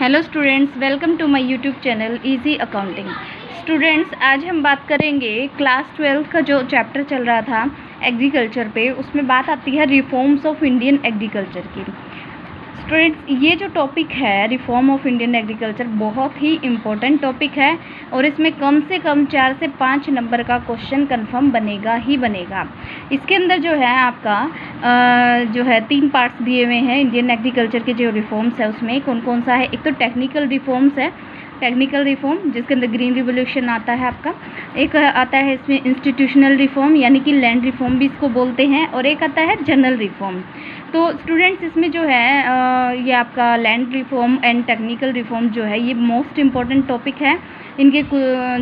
Hello students, welcome to my YouTube channel easy accounting. Students, आज हम बात करेंगे क्लास 12 का जो चैप्टर चल रहा था एग्रीकल्चर पे, उसमें बात आती है रिफॉर्म्स ऑफ इंडियन एग्रीकल्चर की। स्टूडेंट्स, ये जो टॉपिक है रिफॉर्म ऑफ इंडियन एग्रीकल्चर बहुत ही इम्पोर्टेंट टॉपिक है और इसमें कम से कम 4 से 5 नंबर का क्वेश्चन कंफर्म बनेगा ही बनेगा। इसके अंदर जो है आपका जो है 3 पार्ट्स दिए हुए हैं इंडियन एग्रीकल्चर के जो रिफॉर्म्स है उसमें कौन कौन सा है। एक तो टेक्निकल रिफॉर्म्स है, टेक्निकल रिफॉर्म जिसके अंदर ग्रीन रिवोल्यूशन आता है आपका। एक आता है इसमें इंस्टीट्यूशनल रिफॉर्म यानी कि लैंड रिफॉर्म भी इसको बोलते हैं, और एक आता है जनरल रिफॉर्म। तो स्टूडेंट्स, इसमें जो है ये आपका land reform and technical reform जो है ये मोस्ट इम्पॉर्टेंट टॉपिक है। इनके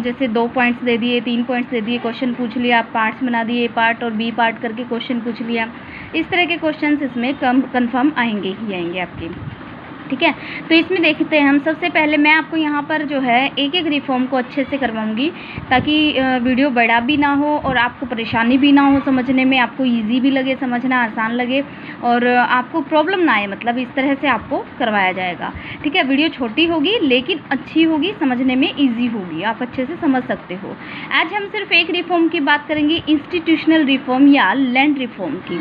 जैसे 2 पॉइंट्स दे दिए, 3 पॉइंट्स दे दिए, क्वेश्चन पूछ लिया, पार्ट्स बना दिए, ए पार्ट और बी पार्ट करके क्वेश्चन पूछ लिया। इस तरह के क्वेश्चंस इसमें कन्फर्म आएंगे ही आएंगे आपके, ठीक है। तो इसमें देखते हैं हम। सबसे पहले मैं आपको यहाँ पर जो है एक एक रिफॉर्म को अच्छे से करवाऊंगी ताकि वीडियो बड़ा भी ना हो और आपको परेशानी भी ना हो समझने में, आपको इजी भी लगे, समझना आसान लगे और आपको प्रॉब्लम ना आए। मतलब इस तरह से आपको करवाया जाएगा, ठीक है। वीडियो छोटी होगी लेकिन अच्छी होगी, समझने में ईजी होगी, आप अच्छे से समझ सकते हो। आज हम सिर्फ एक रिफॉर्म की बात करेंगे, इंस्टीट्यूशनल रिफॉर्म या लैंड रिफॉर्म की।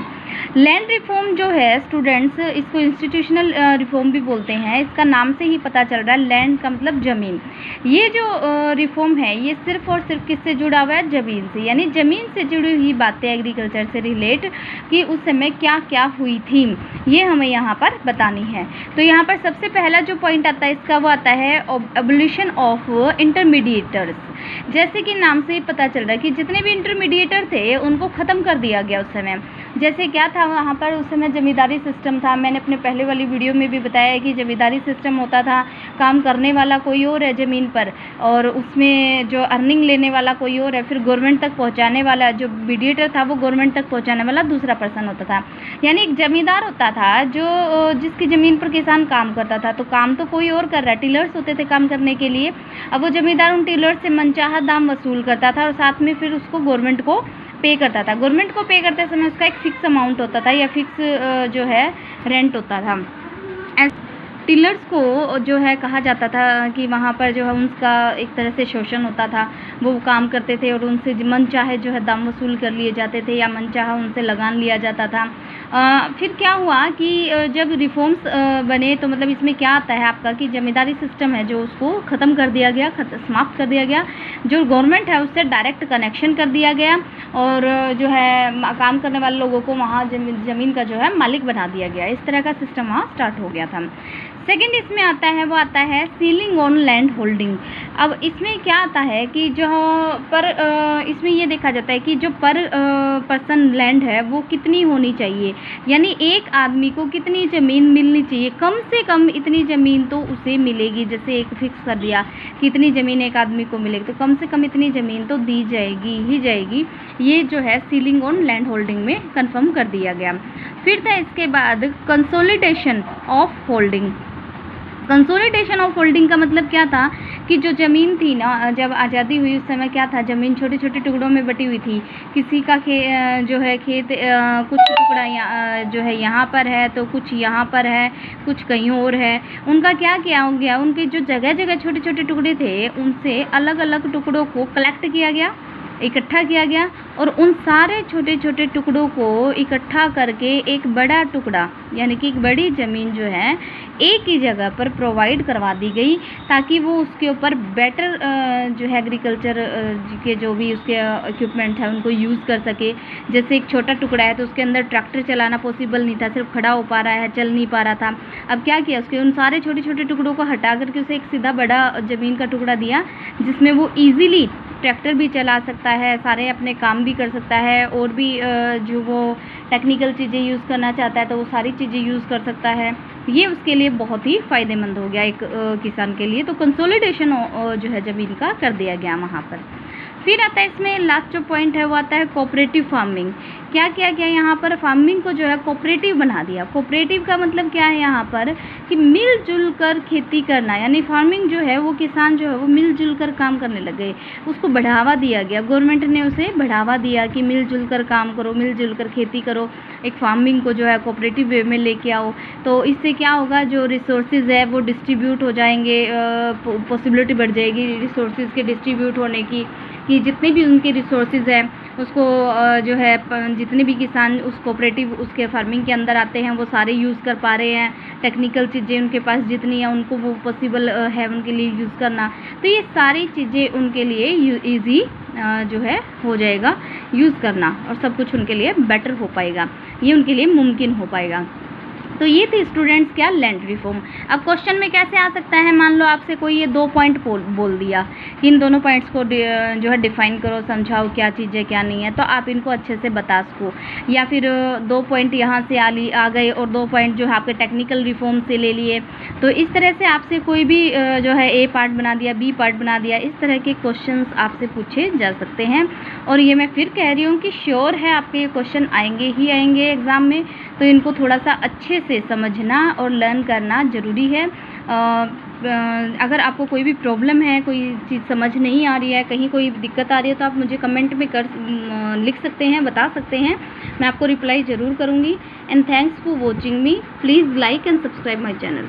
लैंड रिफॉर्म जो है स्टूडेंट्स, इसको इंस्टीट्यूशनल रिफॉर्म भी बोलते हैं। इसका नाम से ही पता चल रहा है, लैंड का मतलब ज़मीन। ये जो रिफॉर्म है ये सिर्फ और सिर्फ किससे जुड़ा हुआ है? ज़मीन से, यानी ज़मीन से जुड़ी हुई बातें एग्रीकल्चर से रिलेट कि उस समय क्या क्या हुई थी, ये हमें यहाँ पर बतानी है। तो यहाँ पर सबसे पहला जो पॉइंट आता है इसका वो आता है एबोलिशन ऑफ इंटरमीडिएटर्स। जैसे कि नाम से ही पता चल रहा है कि जितने भी इंटरमीडिएटर थे उनको ख़त्म कर दिया गया उस समय। जैसे क्या था वहाँ पर उस समय ज़मींदारी सिस्टम था। मैंने अपने पहले वाली वीडियो में भी बताया है कि ज़मींदारी सिस्टम होता था, काम करने वाला कोई और है ज़मीन पर और उसमें जो अर्निंग लेने वाला कोई और है, फिर गवर्नमेंट तक पहुँचाने वाला जो मीडिएटर था वो गवर्नमेंट तक पहुँचाने वाला दूसरा पर्सन होता था। यानी एक ज़मींदार होता था जो जिसकी ज़मीन पर किसान काम करता था, तो काम तो कोई और कर रहा है, टिलर्स होते थे काम करने के लिए। अब वो ज़मींदार उन टिलर्स से मनचाहा दाम वसूल करता था और साथ में फिर उसको गवर्नमेंट को पे करता था। गवर्नमेंट को पे करते समय उसका एक फ़िक्स अमाउंट होता था या फिक्स जो है रेंट होता था। टिलर्स को जो है कहा जाता था कि वहाँ पर जो है उनका एक तरह से शोषण होता था, वो काम करते थे और उनसे मन चाहे जो है दाम वसूल कर लिए जाते थे या मन चाहा उनसे लगान लिया जाता था। फिर क्या हुआ कि जब रिफॉर्म्स बने तो मतलब इसमें क्या आता है आपका कि ज़मींदारी सिस्टम है जो उसको ख़त्म कर दिया गया, समाप्त कर दिया गया। जो गवर्नमेंट है उससे डायरेक्ट कनेक्शन कर दिया गया और जो है काम करने वाले लोगों को वहाँ ज़मीन का जो है मालिक बना दिया गया। इस तरह का सिस्टम वहाँ स्टार्ट हो गया था। सेकंड इसमें आता है वो आता है सीलिंग ऑन लैंड होल्डिंग। अब इसमें क्या आता है कि जो पर इसमें ये देखा जाता है कि जो पर पर्सन लैंड है वो कितनी होनी चाहिए, यानी एक आदमी को कितनी ज़मीन मिलनी चाहिए। कम से कम इतनी ज़मीन तो उसे मिलेगी, जैसे एक फिक्स कर दिया कि इतनी ज़मीन एक आदमी को मिलेगी, तो कम से कम इतनी ज़मीन तो दी जाएगी ही जाएगी। ये जो है सीलिंग ऑन लैंड होल्डिंग में कंफर्म कर दिया गया। फिर था इसके बाद consolidation of holding. Consolidation of holding का मतलब क्या था कि जो ज़मीन थी ना, जब आज़ादी हुई उस समय क्या था, ज़मीन छोटे छोटे टुकड़ों में बटी हुई थी। किसी का जो है खेत कुछ टुकड़ा जो है यहाँ पर है तो कुछ यहाँ पर है, कुछ कहीं और है। उनका क्या किया हो गया, उनके जो जगह जगह छोटे छोटे टुकड़े थे उनसे अलग अलग टुकड़ों को कलेक्ट किया गया, इकट्ठा किया गया और उन सारे छोटे छोटे टुकड़ों को इकट्ठा करके एक बड़ा टुकड़ा यानी कि एक बड़ी ज़मीन जो है एक ही जगह पर प्रोवाइड करवा दी गई ताकि वो उसके ऊपर बेटर जो है एग्रीकल्चर के जो भी उसके इक्विपमेंट है उनको यूज़ कर सके। जैसे एक छोटा टुकड़ा है तो उसके अंदर ट्रैक्टर चलाना पॉसिबल नहीं था, सिर्फ खड़ा हो पा रहा है, चल नहीं पा रहा था। अब क्या किया, उसके उन सारे छोटे छोटे टुकड़ों को हटा करके उसे एक सीधा बड़ा ज़मीन का टुकड़ा दिया जिसमें वो ईज़िली ट्रैक्टर भी चला सकता है, सारे अपने काम भी कर सकता है और भी जो वो टेक्निकल चीज़ें यूज़ करना चाहता है तो वो सारी चीज़ें यूज़ कर सकता है। ये उसके लिए बहुत ही फ़ायदेमंद हो गया एक किसान के लिए। तो कंसोलिडेशन जो है ज़मीन का कर दिया गया वहाँ पर। फिर आता है इसमें लास्ट जो पॉइंट है वो आता है कोऑपरेटिव फार्मिंग। क्या किया गया यहाँ पर, फार्मिंग को जो है कोऑपरेटिव बना दिया। कोऑपरेटिव का मतलब क्या है यहाँ पर कि मिलजुल कर खेती करना, यानी फार्मिंग जो है वो किसान जो है वो मिलजुल कर काम करने लग गए, उसको बढ़ावा दिया गया। गवर्नमेंट ने उसे बढ़ावा दिया कि मिलजुल कर काम करो, मिलजुल कर खेती करो, एक फार्मिंग को जो है कोऑपरेटिव वे में लेके आओ। तो इससे क्या होगा, जो रिसोर्सेज है वो डिस्ट्रीब्यूट हो जाएंगे, पॉसिबिलिटी बढ़ जाएगी रिसोर्सेज के डिस्ट्रीब्यूट होने की, कि जितने भी उनके रिसोर्सेज हैं उसको जो है जितने भी किसान उस कोऑपरेटिव उसके फार्मिंग के अंदर आते हैं वो सारे यूज़ कर पा रहे हैं। टेक्निकल चीज़ें उनके पास जितनी हैं उनको वो पॉसिबल है उनके लिए यूज़ करना। तो ये सारी चीज़ें उनके लिए ईज़ी जो है हो जाएगा यूज़ करना, और सब कुछ उनके लिए बेटर हो पाएगा, ये उनके लिए मुमकिन हो पाएगा। तो ये थी स्टूडेंट्स क्या, लैंड रिफॉर्म। अब क्वेश्चन में कैसे आ सकता है, मान लो आपसे कोई ये 2 पॉइंट बोल दिया कि इन दोनों पॉइंट्स को जो है डिफाइन करो, समझाओ क्या चीज़ है क्या नहीं है, तो आप इनको अच्छे से बता सको। या फिर 2 पॉइंट यहाँ से आ गए और 2 पॉइंट जो है आपके टेक्निकल रिफॉर्म से ले लिए। तो इस तरह से आपसे कोई भी जो है ए पार्ट बना दिया, बी पार्ट बना दिया, इस तरह के क्वेश्चन आपसे पूछे जा सकते हैं। और ये मैं फिर कह रही हूँ कि श्योर है आपके ये क्वेश्चन आएंगे ही आएंगे एग्ज़ाम में, तो इनको थोड़ा सा अच्छे से समझना और लर्न करना ज़रूरी है। अगर आपको कोई भी प्रॉब्लम है, कोई चीज़ समझ नहीं आ रही है, कहीं कोई दिक्कत आ रही है, तो आप मुझे कमेंट में लिख सकते हैं, बता सकते हैं, मैं आपको रिप्लाई ज़रूर करूँगी। And thanks for watching me, please like and subscribe my channel.